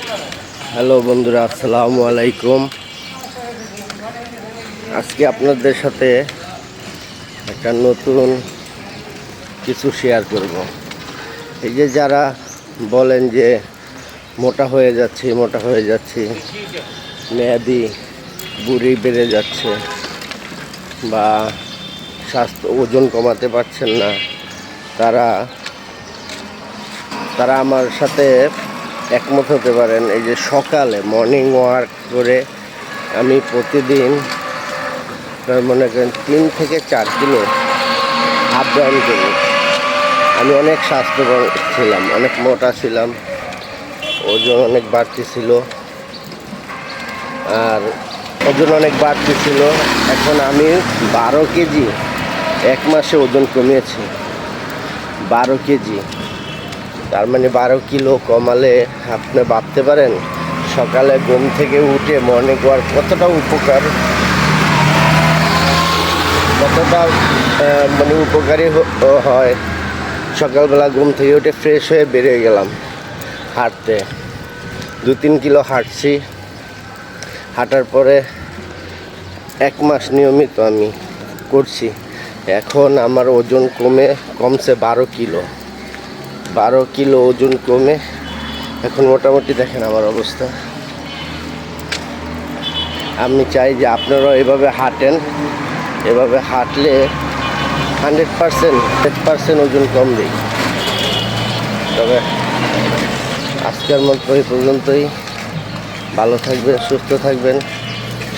Hello বন্ধুরা, আসসালামু আলাইকুম। আজকে আপনাদের সাথে একটা নতুন কিছু শেয়ার করব। এই যে যারা বলেন যে মোটা হয়ে যাচ্ছি, মেয়াদি বুড়ি বেড়ে যাচ্ছে, বা ওজন কমাতে পারছেন না, তারা আমার সাথে একমত হতে পারেন। এই যে সকালে মর্নিং ওয়াক করে আমি প্রতিদিন মনে করেন 3 থেকে 4 কিলো আপ ডাউন করি। আমি অনেক স্বাস্থ্যকর ছিলাম, অনেক মোটা ছিলাম, ওজন অনেক বাড়তি ছিল, এখন আমি 12 কেজি এক মাসে ওজন কমিয়েছি। 12 কেজি, তার মানে 12 কিলো কমালে আপনি ভাবতে পারেন সকালে ঘুম থেকে উঠে মর্নিং ওয়াক কতটা উপকারী হয়। সকালবেলা ঘুম থেকে উঠে ফ্রেশ হয়ে বেরিয়ে গেলাম হাঁটতে, 2-3 কিলো হাঁটছি। হাঁটার পরে 1 মাস নিয়মিত আমি করছি। এখন আমার ওজন কমছে 12 কিলো ওজন কমে এখন মোটামুটি দেখেন আমার অবস্থা। আমি চাই যে আপনারাও এভাবে হাঁটেন। এভাবে হাঁটলে 100% ওজন কমবে। তবে আজকের মতো এই পর্যন্তই। ভালো থাকবেন, সুস্থ থাকবেন।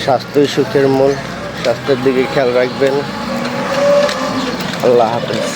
স্বাস্থ্যই সুখের মূল। স্বাস্থ্যের দিকে খেয়াল রাখবেন। আল্লাহ হাফেজ।